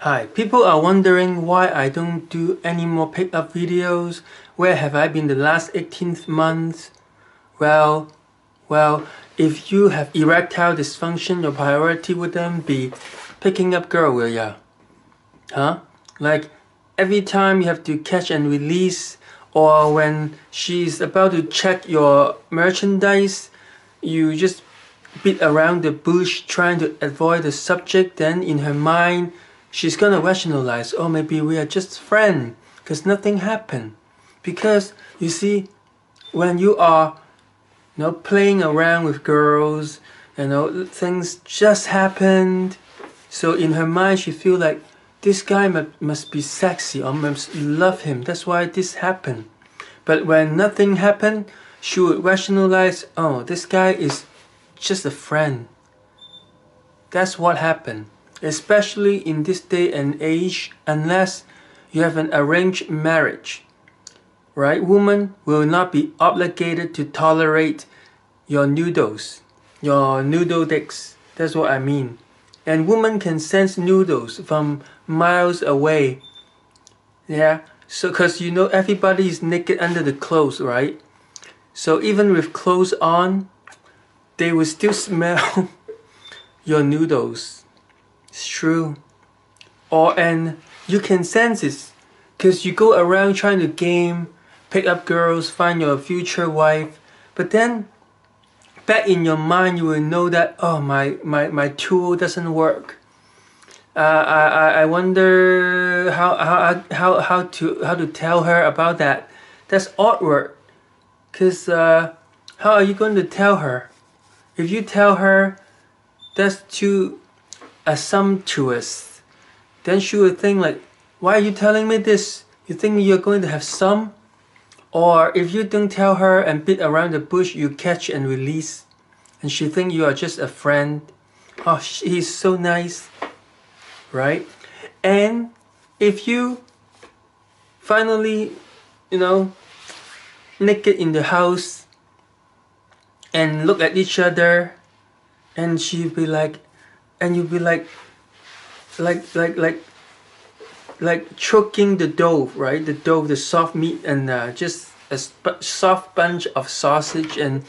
Hi, people are wondering why I don't do any more pickup videos. Where have I been the last 18 months? Well, if you have erectile dysfunction, your priority would then be picking up girl, will ya? Huh? Like every time you have to catch and release, or when she's about to check your merchandise, you just beat around the bush trying to avoid the subject. Then in her mind, she's gonna rationalize, oh, maybe we are just friends because nothing happened. Because you see, when you are playing around with girls, things just happened. So in her mind, she feel like this guy must be sexy or must love him. That's why this happened. But when nothing happened, she would rationalize, oh, this guy is just a friend. That's what happened. Especially in this day and age, unless you have an arranged marriage, right? Women will not be obligated to tolerate your noodles, your noodle dicks. That's what I mean. And women can sense noodles from miles away. Yeah, so because everybody is naked under the clothes, right? So even with clothes on, they will still smell your noodles. It's true. And you can sense it because you go around trying to game, pick up girls, find your future wife. But then back in your mind, you will know that, oh, my tool doesn't work. I wonder how to tell her about that. That's awkward. Because how are you going to tell her? If you tell her that's too assumptuous, then she will think like, why are you telling me this? You think you're going to have some? Or if you don't tell her and beat around the bush, you catch and release, and she think you are just a friend. Oh, he's so nice, right? And if you finally, naked in the house and look at each other, and she'll be like, and you'll be like choking the dough, right? The dough, the soft meat, and just a soft bunch of sausage, and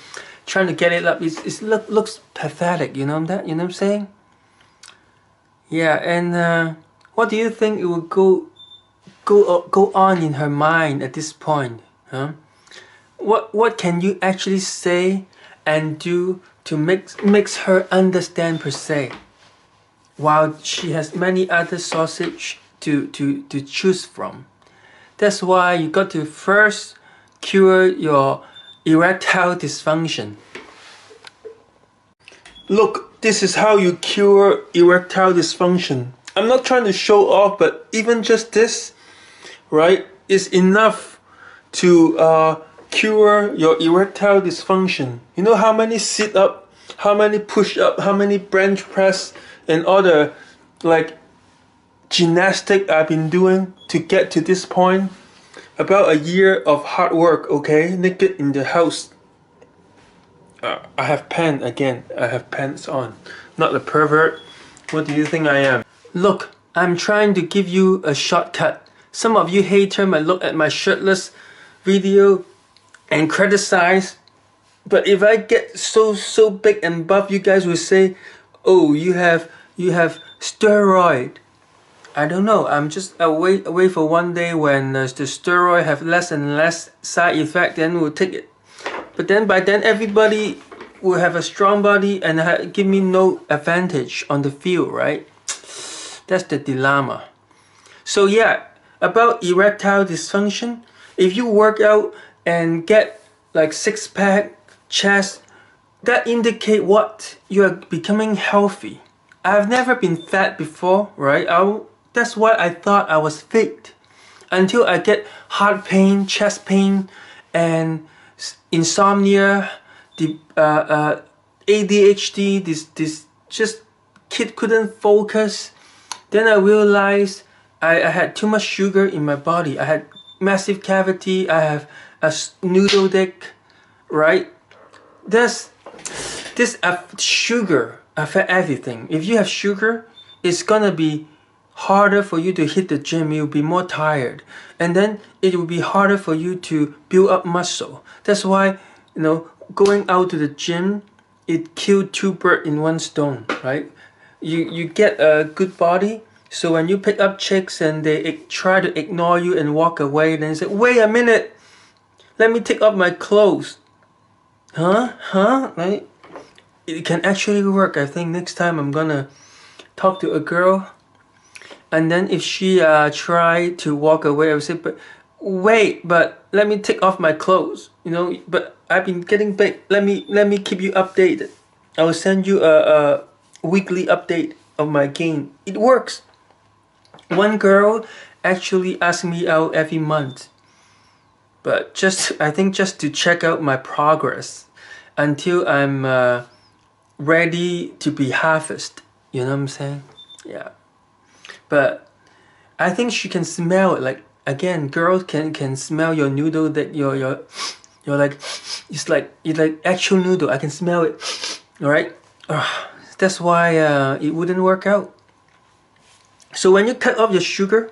trying to get it up. It looks pathetic. You know that? You know what I'm saying? Yeah. And what do you think it will go on in her mind at this point? Huh? What can you actually say and do to makes her understand per se, while she has many other sausage to choose from? That's why you got to first cure your erectile dysfunction. Look, this is how you cure erectile dysfunction. I'm not trying to show off, but even just this, right, is enough to cure your erectile dysfunction. You know how many sit-up, how many push-up, how many bench press, and other gymnastic I've been doing to get to this point? About a year of hard work, okay? Naked in the house. I have pants again. I have pants on. Not a pervert. What do you think I am? Look, I'm trying to give you a shortcut. Some of you haters might look at my shirtless video and criticize. But if I get so big and buff, you guys will say, oh, you have steroid. I don't know. I'm just away for one day when the steroid have less and less side effect, then we'll take it. But then by then everybody will have a strong body and give me no advantage on the field, right? That's the dilemma. So yeah, about erectile dysfunction, if you work out and get like six-pack, chest, that indicate what? You are becoming healthy. I've never been fat before, right? That's why I thought I was fit. Until I get heart pain, chest pain, and insomnia, the ADHD, this just kid couldn't focus. Then I realized I had too much sugar in my body. I had massive cavity, I have a noodle dick, right? This sugar affect everything. If you have sugar, it's gonna be harder for you to hit the gym. You'll be more tired, and then it will be harder for you to build up muscle. That's why, going out to the gym, it killed two birds in one stone, right? You get a good body, so when you pick up chicks and they try to ignore you and walk away, then you say, wait a minute, let me take off my clothes. Right? It can actually work. I think next time I'm gonna talk to a girl, and then if she try to walk away, I will say, but wait, but let me take off my clothes. But I've been getting big. Let me keep you updated. I will send you a weekly update of my gain. It works. One girl actually asked me out every month, but I think just to check out my progress until I'm ready to be harvested. You know what I'm saying? Yeah. But I think she can smell it. Like, again, girls can smell your noodle, that you're like, it's like actual noodle. I can smell it. All right. That's why it wouldn't work out. So when you cut off your sugar,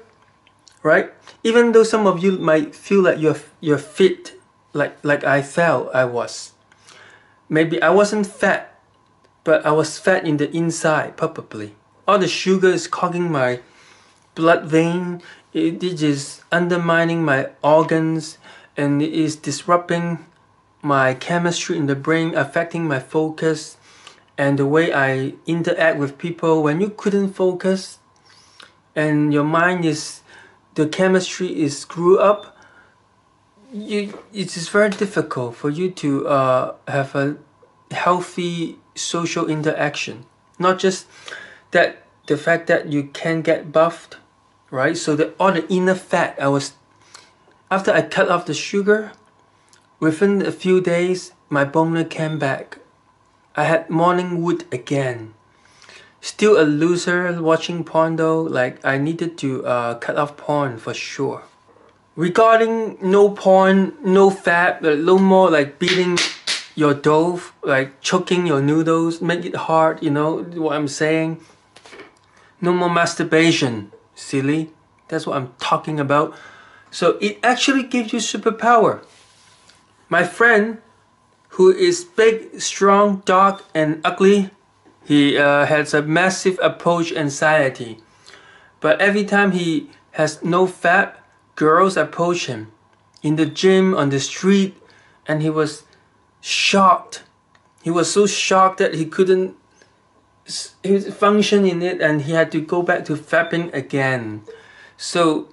right? Even though some of you might feel like you're fit, like I felt I was. Maybe I wasn't fat, but I was fat in the inside, probably. All the sugar is clogging my blood vein. It is undermining my organs, and it is disrupting my chemistry in the brain, affecting my focus and the way I interact with people. When you couldn't focus and your mind the chemistry is screwed up, it is very difficult for you to have a healthy social interaction. Not just that, the fact that you can get buffed, right? So all the inner fat, after I cut off the sugar, within a few days, my boner came back. I had morning wood again. Still a loser watching porn though. Like, I needed to cut off porn for sure. Regarding no porn, no fat, no more like beating your dough, like choking your noodles, make it hard, you know what I'm saying? No more masturbation, silly. That's what I'm talking about. So it actually gives you superpower. My friend, who is big, strong, dark, and ugly, he has a massive approach anxiety. But every time he has no fat, girls approach him in the gym, on the street, and he was shocked. He was so shocked that he couldn't function in it, and he had to go back to fapping again. So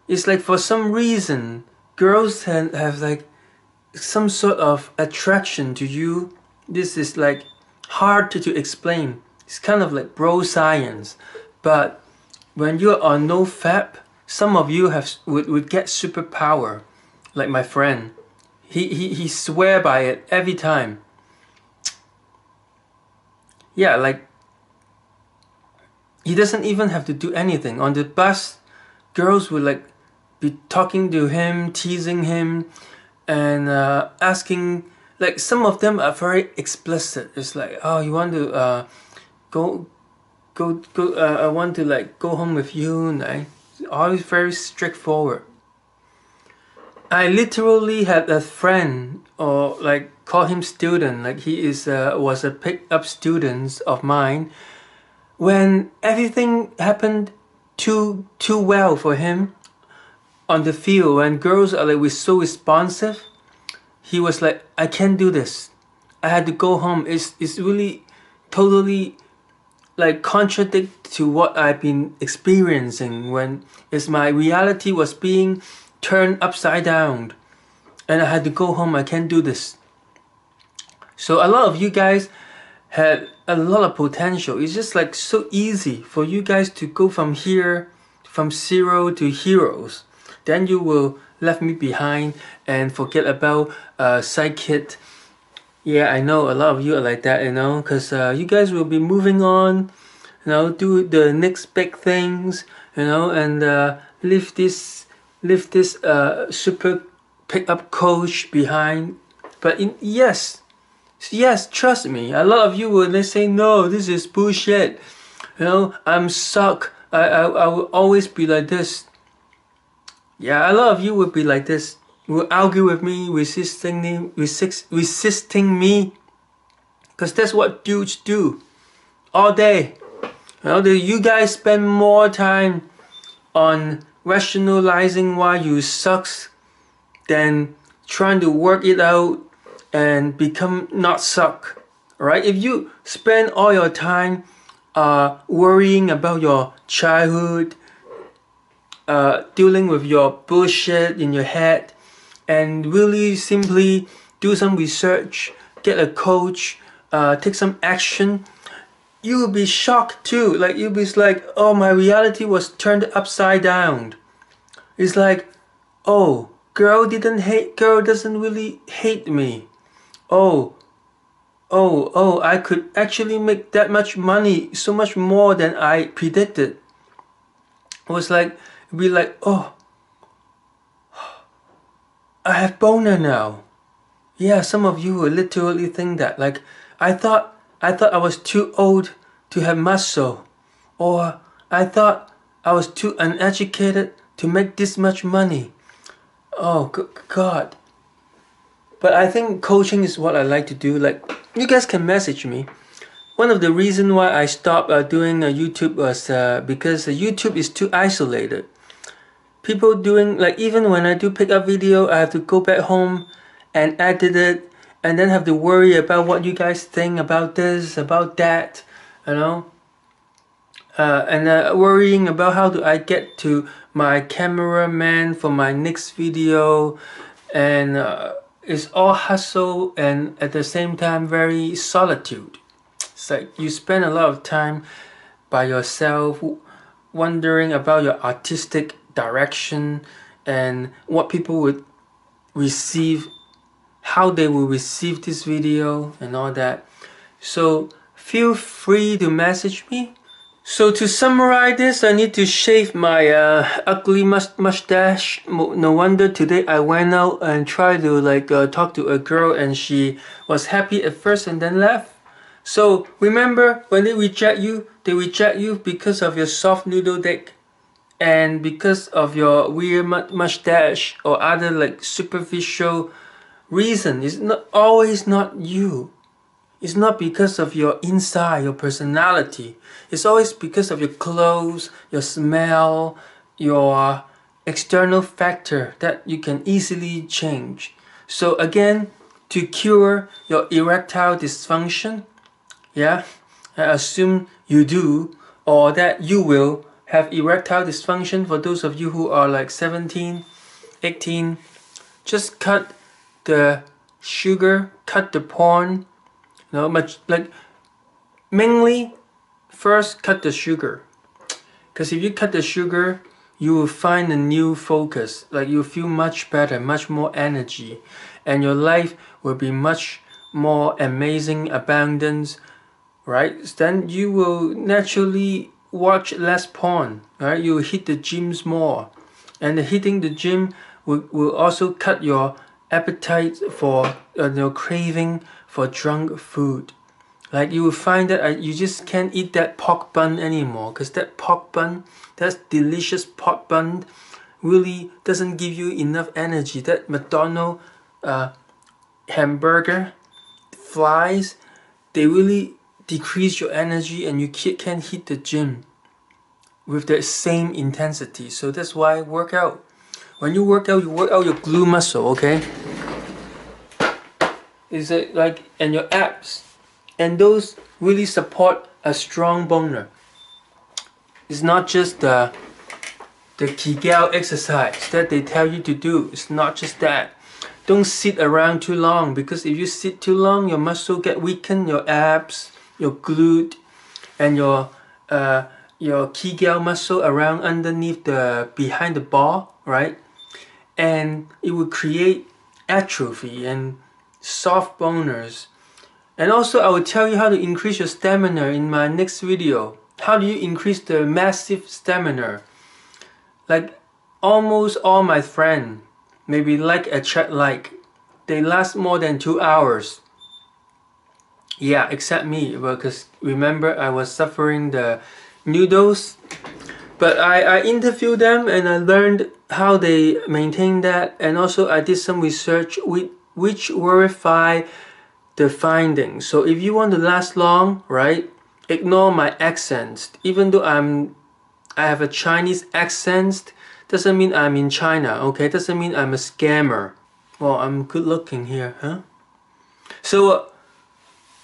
it's like, for some reason, girls have like some sort of attraction to you. This is like hard to explain. It's kind of like bro science. But when you're on no fap, some of you would get superpower. Like my friend, he swear by it every time. Yeah, like he doesn't even have to do anything. On the bus, girls would like be talking to him, teasing him, and asking. Like, some of them are very explicit. It's like, oh, you want to go. I want to like go home with you. Right? Always very straightforward. I literally had a friend, or like call him student. Like, he was a pick up student of mine. When everything happened too well for him on the field, when girls are like so responsive, he was like, I can't do this. I had to go home. It's really totally like contradict to what I've been experiencing, when my reality was being turned upside down, and I had to go home. I can't do this. So a lot of you guys had a lot of potential. It's just like so easy for you guys to go from here, from zero to heroes. Then you will left me behind and forget about side kid. Yeah, I know a lot of you are like that, because you guys will be moving on, do the next big things, and leave this super pickup coach behind. But yes, trust me, a lot of you will say, no, this is bullshit. I'm suck. I will always be like this. Yeah, a lot of you will be like this. Will argue with me, resisting me, because that's what dudes do all day. You guys spend more time on rationalizing why you sucks than trying to work it out and become not suck. Alright, if you spend all your time worrying about your childhood, dealing with your bullshit in your head, and really simply do some research, get a coach, take some action, you will be shocked too. Like, you'll be like, oh, my reality was turned upside down. It's like, oh, girl doesn't really hate me. Oh, I could actually make that much money, so much more than I predicted. It was like, be like, oh, I have boner now. Yeah, some of you will literally think that. Like, I thought I was too old to have muscle, or I thought I was too uneducated to make this much money. Oh God. But I think coaching is what I like to do. Like, you guys can message me. One of the reasons why I stopped doing YouTube was because YouTube is too isolated. People doing, like, even when I do pick up video, I have to go back home and edit it, and then have to worry about what you guys think about this, about that, you know. And worrying about how do I get to my cameraman for my next video, and it's all hustle and at the same time very solitude. It's like you spend a lot of time by yourself, wondering about your artistic direction and what people would receive, how they will receive this video and all that. So feel free to message me. So to summarize this, I need to shave my ugly mustache. No wonder today I went out and tried to talk to a girl, and she was happy at first and then left. So remember, when they reject you because of your soft noodle dick and because of your weird mustache or other like superficial reason. It's not always not you. It's not because of your inside, your personality. It's always because of your clothes, your smell, your external factor that you can easily change. So again, to cure your erectile dysfunction, yeah, I assume you do, or that you will have erectile dysfunction. For those of you who are like 17, 18, just cut the sugar, cut the porn. Mainly first cut the sugar, because if you cut the sugar, you will find a new focus. Like, you feel much better, much more energy, and your life will be much more amazing, abundance, right? Then you will naturally watch less porn, right? You will hit the gyms more, and hitting the gym will also cut your appetite for your craving for junk food. Like, you will find that you just can't eat that pork bun anymore, because that pork bun, that delicious pork bun, really doesn't give you enough energy. That McDonald's hamburger fries, they really decrease your energy, and you can't hit the gym with the same intensity. So that's why work out. When you work out your glute muscle, okay? Is it like, and your abs, and those really support a strong boner. It's not just the Kegel exercise that they tell you to do. It's not just that. Don't sit around too long, because if you sit too long, your muscle get weakened, your abs, your glute, and your Kegel muscle around underneath behind the ball, right? And it will create atrophy and soft boners. And also, I will tell you how to increase your stamina in my next video. How do you increase the massive stamina? Like, almost all my friends, maybe like a chat like, they last more than 2 hours. Yeah, except me, because remember I was suffering the noodles. But I interviewed them and I learned how they maintain that, and also I did some research which verify the findings. So if you want to last long, right, ignore my accents. Even though I have a Chinese accent, doesn't mean I'm in China, okay? Doesn't mean I'm a scammer. Well, I'm good looking here, huh? So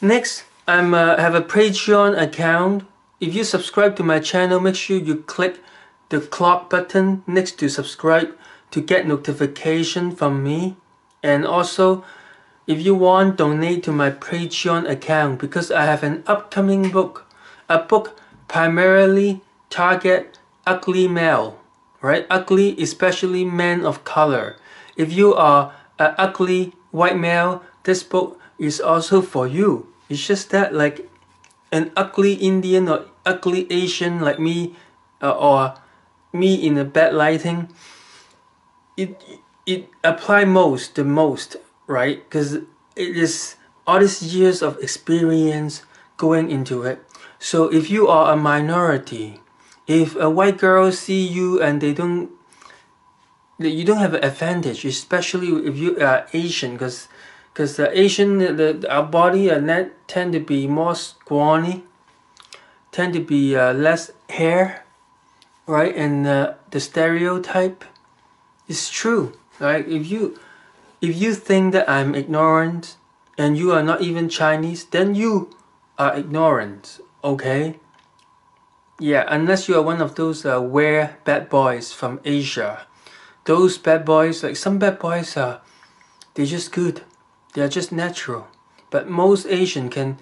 next, I'm have a Patreon account. If you subscribe to my channel, make sure you click the clock button next to subscribe to get notification from me. And also, if you want, donate to my Patreon account because I have an upcoming book. A book primarily target ugly male, right? Ugly, especially men of color. If you are an ugly white male, this book is also for you. It's just that like an ugly Indian or ugly Asian like me, or me in a bad lighting, it apply the most, right? Because it is all these years of experience going into it. So if you are a minority, if a white girl see you and you don't have an advantage, especially if you are Asian, because the Asian, our body tend to be more scrawny, tend to be less hair, right? And the stereotype is true, right? If you think that I'm ignorant and you are not even Chinese, then you are ignorant, okay? Yeah, unless you are one of those rare bad boys from Asia. Those bad boys, like some bad boys are, they're just good. They're just natural. But most Asian can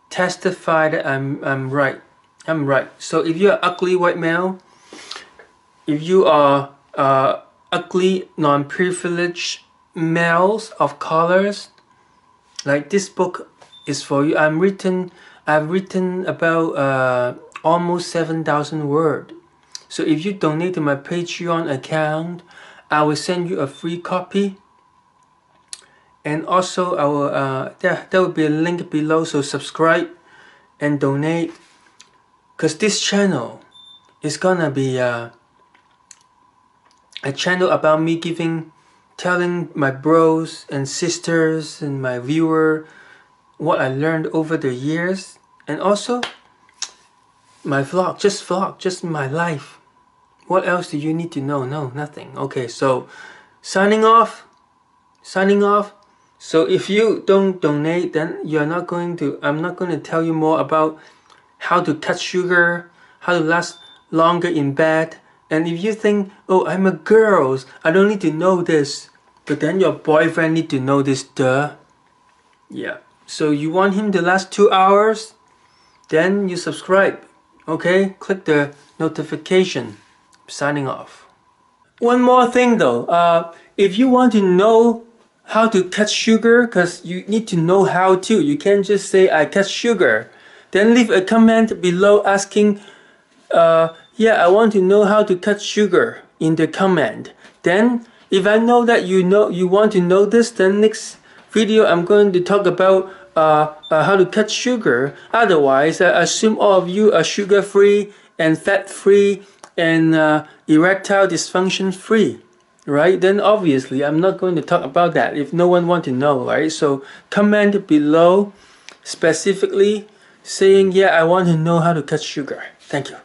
testify that I'm right. I'm right. So if you're ugly white male, if you are ugly non-privileged males of colors, like this book is for you. I've written about almost 7,000 words. So if you donate to my Patreon account, I will send you a free copy. And also I will there will be a link below, so subscribe and donate, because this channel is gonna be a channel about me telling my bros and sisters and my viewer what I learned over the years, and also my vlog, just my life. What else do you need to know? No, nothing. Okay, so signing off. So if you don't donate, then I'm not going to tell you more about how to cut sugar, how to last longer in bed. And if you think, oh, I'm a girl, I don't need to know this, but then your boyfriend need to know this, duh. Yeah. So you want him to last 2 hours? Then you subscribe. Okay? Click the notification. Signing off. One more thing though, if you want to know how to cut sugar, because you need to know how to, you can't just say I cut sugar. Then leave a comment below asking, yeah, I want to know how to cut sugar in the comment. Then if I know that you want to know this, then next video I'm going to talk about how to cut sugar. Otherwise, I assume all of you are sugar free and fat free and erectile dysfunction free, right? Then obviously I'm not going to talk about that if no one wants to know, right? So comment below specifically saying, yeah, I want to know how to cut sugar. Thank you.